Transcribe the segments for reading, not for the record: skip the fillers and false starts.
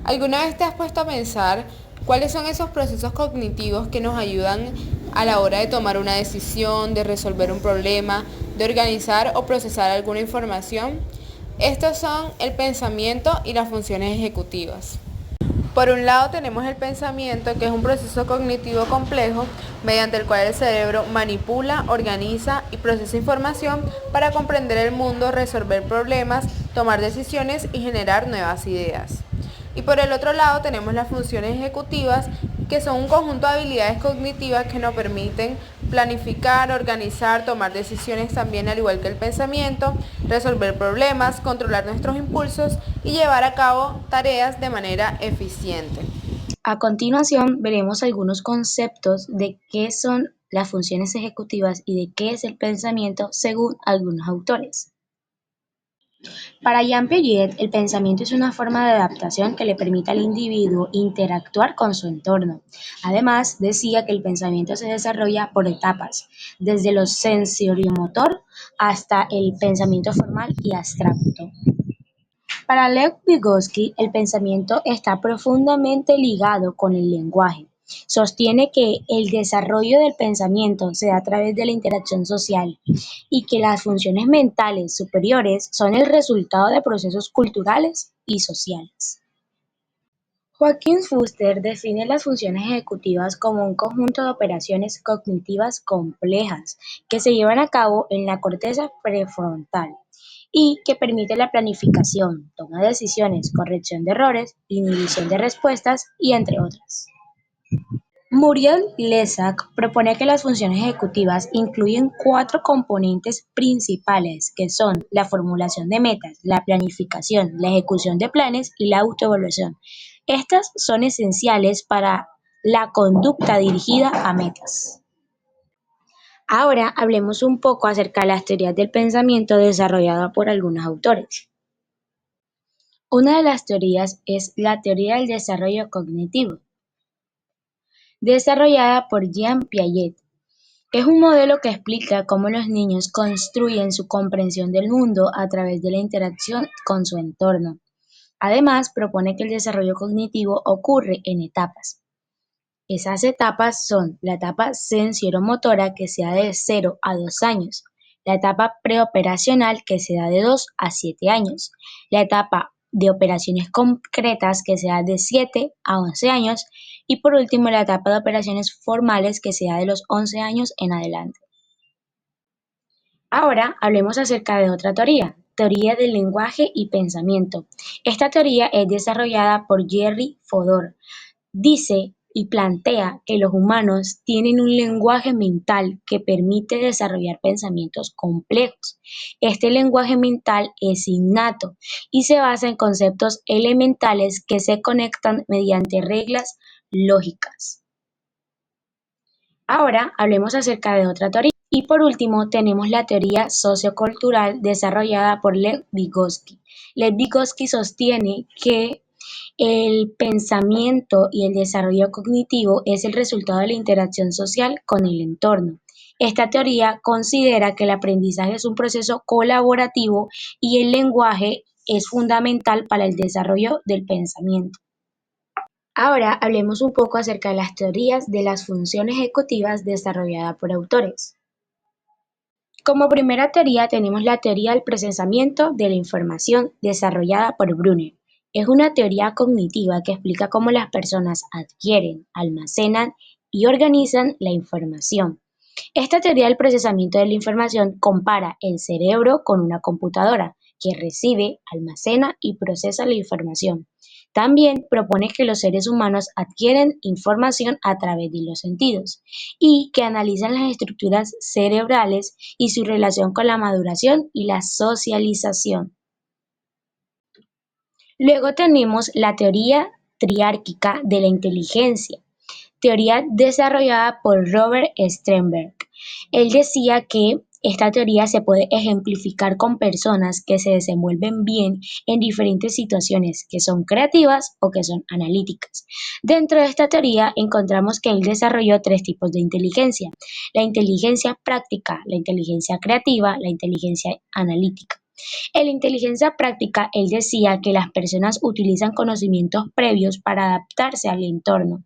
¿Alguna vez te has puesto a pensar cuáles son esos procesos cognitivos que nos ayudan a la hora de tomar una decisión, de resolver un problema, de organizar o procesar alguna información? Estos son el pensamiento y las funciones ejecutivas. Por un lado tenemos el pensamiento, que es un proceso cognitivo complejo mediante el cual el cerebro manipula, organiza y procesa información para comprender el mundo, resolver problemas, tomar decisiones y generar nuevas ideas. Y por el otro lado tenemos las funciones ejecutivas, que son un conjunto de habilidades cognitivas que nos permiten planificar, organizar, tomar decisiones también al igual que el pensamiento, resolver problemas, controlar nuestros impulsos y llevar a cabo tareas de manera eficiente. A continuación, veremos algunos conceptos de qué son las funciones ejecutivas y de qué es el pensamiento según algunos autores. Para Jean Piaget, el pensamiento es una forma de adaptación que le permite al individuo interactuar con su entorno. Además, decía que el pensamiento se desarrolla por etapas, desde lo sensoriomotor hasta el pensamiento formal y abstracto. Para Lev Vygotsky, el pensamiento está profundamente ligado con el lenguaje. Sostiene que el desarrollo del pensamiento se da a través de la interacción social y que las funciones mentales superiores son el resultado de procesos culturales y sociales. Joaquín Fuster define las funciones ejecutivas como un conjunto de operaciones cognitivas complejas que se llevan a cabo en la corteza prefrontal y que permite la planificación, toma de decisiones, corrección de errores, inhibición de respuestas y entre otras. Muriel Lesak propone que las funciones ejecutivas incluyen cuatro componentes principales, que son la formulación de metas, la planificación, la ejecución de planes y la autoevaluación. Estas son esenciales para la conducta dirigida a metas. Ahora hablemos un poco acerca de las teorías del pensamiento desarrolladas por algunos autores. Una de las teorías es la teoría del desarrollo cognitivo, desarrollada por Jean Piaget. Es un modelo que explica cómo los niños construyen su comprensión del mundo a través de la interacción con su entorno. Además, propone que el desarrollo cognitivo ocurre en etapas. Esas etapas son la etapa sensoromotora, que se da de 0 a 2 años, la etapa preoperacional, que se da de 2 a 7 años, la etapa de operaciones concretas, que se da de 7 a 11 años, y por último la etapa de operaciones formales, que se da de los 11 años en adelante. Ahora hablemos acerca de otra teoría, teoría del lenguaje y pensamiento. Esta teoría es desarrollada por Jerry Fodor. Dice y plantea que los humanos tienen un lenguaje mental que permite desarrollar pensamientos complejos. Este lenguaje mental es innato y se basa en conceptos elementales que se conectan mediante reglas lógicas. Ahora hablemos acerca de otra teoría. Y por último tenemos la teoría sociocultural desarrollada por Lev Vygotsky. Lev Vygotsky sostiene que el pensamiento y el desarrollo cognitivo es el resultado de la interacción social con el entorno. Esta teoría considera que el aprendizaje es un proceso colaborativo y el lenguaje es fundamental para el desarrollo del pensamiento. Ahora hablemos un poco acerca de las teorías de las funciones ejecutivas desarrolladas por autores. Como primera teoría tenemos la teoría del procesamiento de la información desarrollada por Brunner. Es una teoría cognitiva que explica cómo las personas adquieren, almacenan y organizan la información. Esta teoría del procesamiento de la información compara el cerebro con una computadora que recibe, almacena y procesa la información. También propone que los seres humanos adquieren información a través de los sentidos y que analizan las estructuras cerebrales y su relación con la maduración y la socialización. Luego tenemos la teoría triárquica de la inteligencia, teoría desarrollada por Robert Sternberg. Él decía que esta teoría se puede ejemplificar con personas que se desenvuelven bien en diferentes situaciones, que son creativas o que son analíticas. Dentro de esta teoría encontramos que él desarrolló tres tipos de inteligencia: la inteligencia práctica, la inteligencia creativa, la inteligencia analítica. En la inteligencia práctica, él decía que las personas utilizan conocimientos previos para adaptarse al entorno.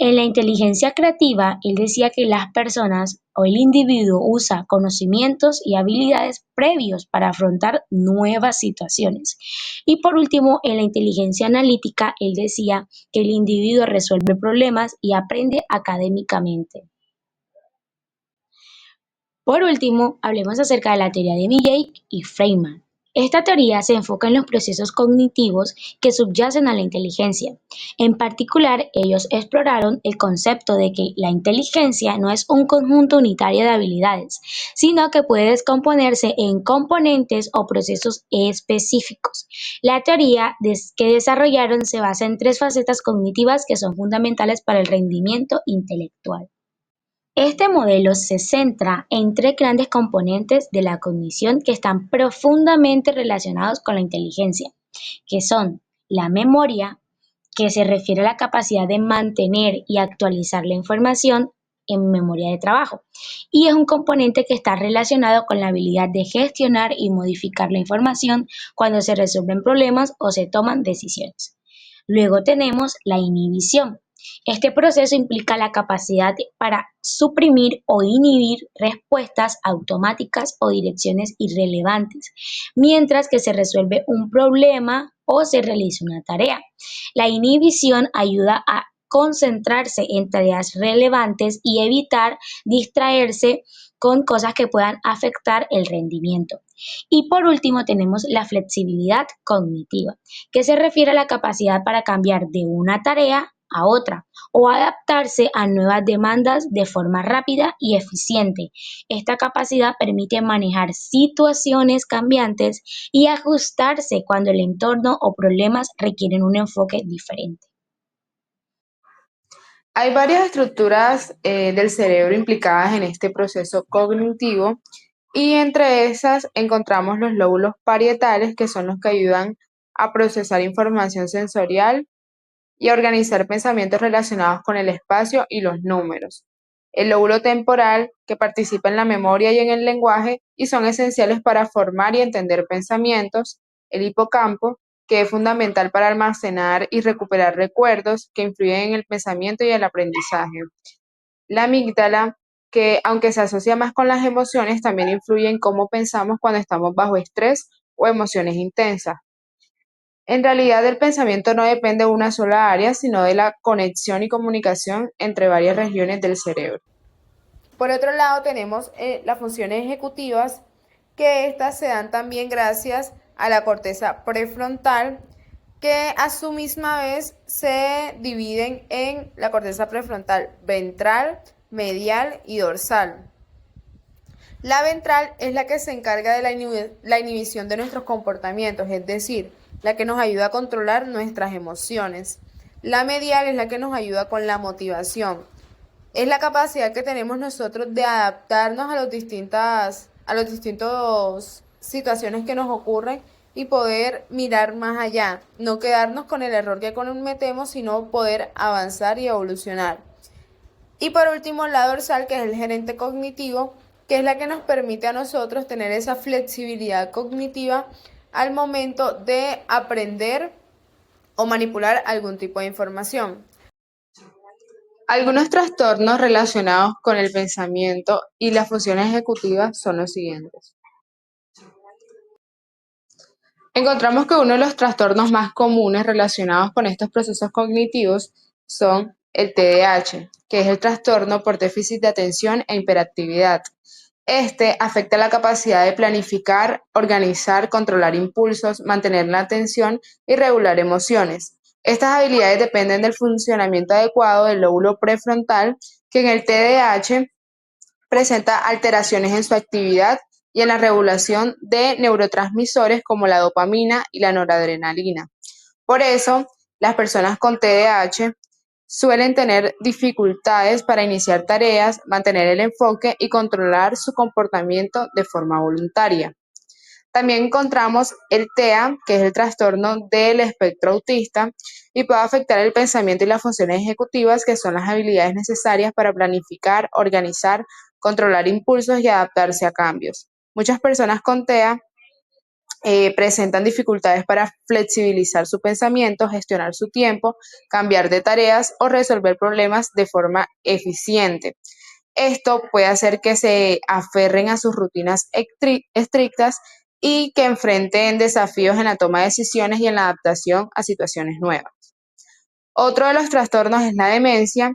En la inteligencia creativa, él decía que las personas o el individuo usa conocimientos y habilidades previos para afrontar nuevas situaciones. Y por último, en la inteligencia analítica, él decía que el individuo resuelve problemas y aprende académicamente. Por último, hablemos acerca de la teoría de Milley y Feynman. Esta teoría se enfoca en los procesos cognitivos que subyacen a la inteligencia. En particular, ellos exploraron el concepto de que la inteligencia no es un conjunto unitario de habilidades, sino que puede descomponerse en componentes o procesos específicos. La teoría que desarrollaron se basa en tres facetas cognitivas que son fundamentales para el rendimiento intelectual. Este modelo se centra en tres grandes componentes de la cognición que están profundamente relacionados con la inteligencia, que son la memoria, que se refiere a la capacidad de mantener y actualizar la información en memoria de trabajo, y es un componente que está relacionado con la habilidad de gestionar y modificar la información cuando se resuelven problemas o se toman decisiones. Luego tenemos la inhibición. Este proceso implica la capacidad para suprimir o inhibir respuestas automáticas o direcciones irrelevantes, mientras que se resuelve un problema o se realiza una tarea. La inhibición ayuda a concentrarse en tareas relevantes y evitar distraerse con cosas que puedan afectar el rendimiento. Y por último tenemos la flexibilidad cognitiva, que se refiere a la capacidad para cambiar de una tarea a otra o adaptarse a nuevas demandas de forma rápida y eficiente. Esta capacidad permite manejar situaciones cambiantes y ajustarse cuando el entorno o problemas requieren un enfoque diferente. Hay varias estructuras del cerebro implicadas en este proceso cognitivo y entre esas encontramos los lóbulos parietales, que son los que ayudan a procesar información sensorial y a organizar pensamientos relacionados con el espacio y los números. El lóbulo temporal, que participa en la memoria y en el lenguaje y son esenciales para formar y entender pensamientos. El hipocampo, que es fundamental para almacenar y recuperar recuerdos que influyen en el pensamiento y el aprendizaje. La amígdala, que aunque se asocia más con las emociones, también influye en cómo pensamos cuando estamos bajo estrés o emociones intensas. En realidad, el pensamiento no depende de una sola área, sino de la conexión y comunicación entre varias regiones del cerebro. Por otro lado, tenemos las funciones ejecutivas, que estas se dan también gracias a la corteza prefrontal, que a su misma vez se dividen en la corteza prefrontal ventral, medial y dorsal. La ventral es la que se encarga de la inhibición de nuestros comportamientos, es decir, la que nos ayuda a controlar nuestras emociones. La medial es la que nos ayuda con la motivación. Es la capacidad que tenemos nosotros de adaptarnos a los distintos situaciones que nos ocurren y poder mirar más allá, no quedarnos con el error que cometemos, sino poder avanzar y evolucionar. Y por último, la dorsal, que es el gerente cognitivo, que es la que nos permite a nosotros tener esa flexibilidad cognitiva al momento de aprender o manipular algún tipo de información. Algunos trastornos relacionados con el pensamiento y las funciones ejecutivas son los siguientes. Encontramos que uno de los trastornos más comunes relacionados con estos procesos cognitivos son el TDAH, que es el trastorno por déficit de atención e hiperactividad. Este afecta la capacidad de planificar, organizar, controlar impulsos, mantener la atención y regular emociones. Estas habilidades dependen del funcionamiento adecuado del lóbulo prefrontal, que en el TDAH presenta alteraciones en su actividad y en la regulación de neurotransmisores como la dopamina y la noradrenalina. Por eso, las personas con TDAH suelen tener dificultades para iniciar tareas, mantener el enfoque y controlar su comportamiento de forma voluntaria. También encontramos el TEA, que es el trastorno del espectro autista, y puede afectar el pensamiento y las funciones ejecutivas, que son las habilidades necesarias para planificar, organizar, controlar impulsos y adaptarse a cambios. Muchas personas con TEA presentan dificultades para flexibilizar su pensamiento, gestionar su tiempo, cambiar de tareas o resolver problemas de forma eficiente. Esto puede hacer que se aferren a sus rutinas estrictas y que enfrenten desafíos en la toma de decisiones y en la adaptación a situaciones nuevas. Otro de los trastornos es la demencia,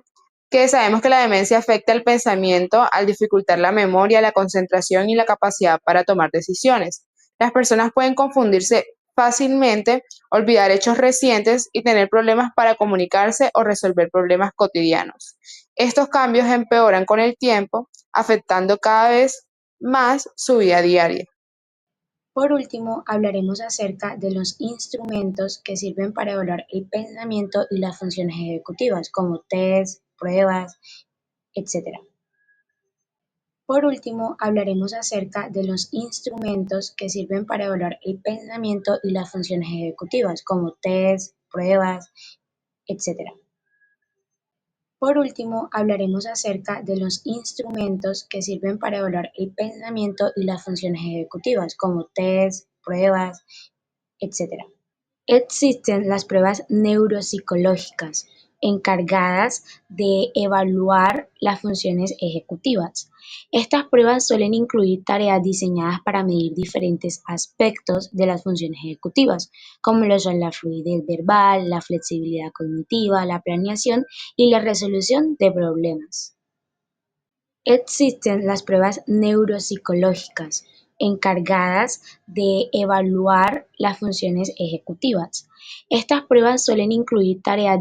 que sabemos que la demencia afecta el pensamiento al dificultar la memoria, la concentración y la capacidad para tomar decisiones. Las personas pueden confundirse fácilmente, olvidar hechos recientes y tener problemas para comunicarse o resolver problemas cotidianos. Estos cambios empeoran con el tiempo, afectando cada vez más su vida diaria. Por último, hablaremos acerca de los instrumentos que sirven para evaluar el pensamiento y las funciones ejecutivas, como test, pruebas, etc. Por último, hablaremos acerca de los instrumentos que sirven para evaluar el pensamiento y las funciones ejecutivas, como test, pruebas, etc. Por último, hablaremos acerca de los instrumentos que sirven para evaluar el pensamiento y las funciones ejecutivas, como test, pruebas, etc. Existen las pruebas neuropsicológicas encargadas de evaluar las funciones ejecutivas. Estas pruebas suelen incluir tareas diseñadas para medir diferentes aspectos de las funciones ejecutivas, como lo son la fluidez verbal, la flexibilidad cognitiva, la planeación y la resolución de problemas. Existen las pruebas neuropsicológicas encargadas de evaluar las funciones ejecutivas. Estas pruebas suelen incluir tareas.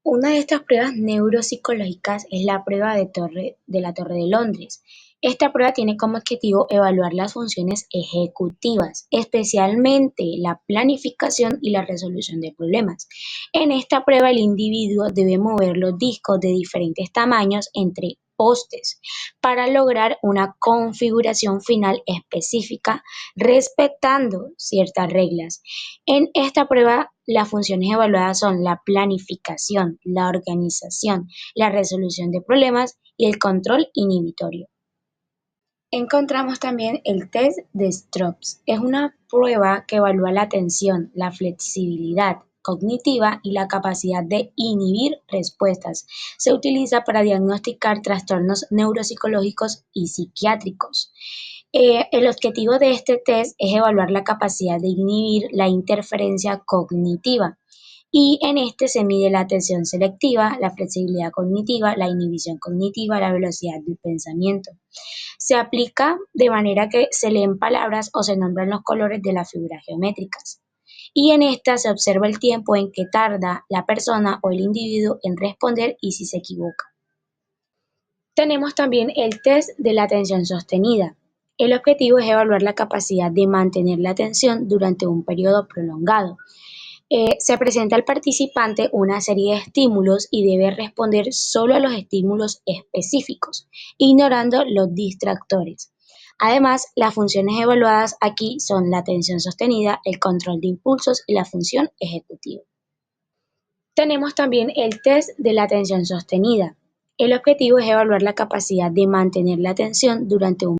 Una de estas pruebas neuropsicológicas es la prueba de la Torre de Londres. Esta prueba tiene como objetivo evaluar las funciones ejecutivas, especialmente la planificación y la resolución de problemas. En esta prueba, el individuo debe mover los discos de diferentes tamaños entre postes para lograr una configuración final específica respetando ciertas reglas. En esta prueba, las funciones evaluadas son la planificación, la organización, la resolución de problemas y el control inhibitorio. Encontramos también el test de Stroop. Es una prueba que evalúa la atención, la flexibilidad cognitiva y la capacidad de inhibir respuestas. Se utiliza para diagnosticar trastornos neuropsicológicos y psiquiátricos. El objetivo de este test es evaluar la capacidad de inhibir la interferencia cognitiva y en este se mide la atención selectiva, la flexibilidad cognitiva, la inhibición cognitiva, la velocidad del pensamiento. Se aplica de manera que se leen palabras o se nombran los colores de las figuras geométricas. Y en esta se observa el tiempo en que tarda la persona o el individuo en responder y si se equivoca. Tenemos también el test de la atención sostenida. El objetivo es evaluar la capacidad de mantener la atención durante un periodo prolongado. Se presenta al participante una serie de estímulos y debe responder solo a los estímulos específicos, ignorando los distractores. Además, las funciones evaluadas aquí son la atención sostenida, el control de impulsos y la función ejecutiva. Tenemos también el test de la atención sostenida. El objetivo es evaluar la capacidad de mantener la atención durante un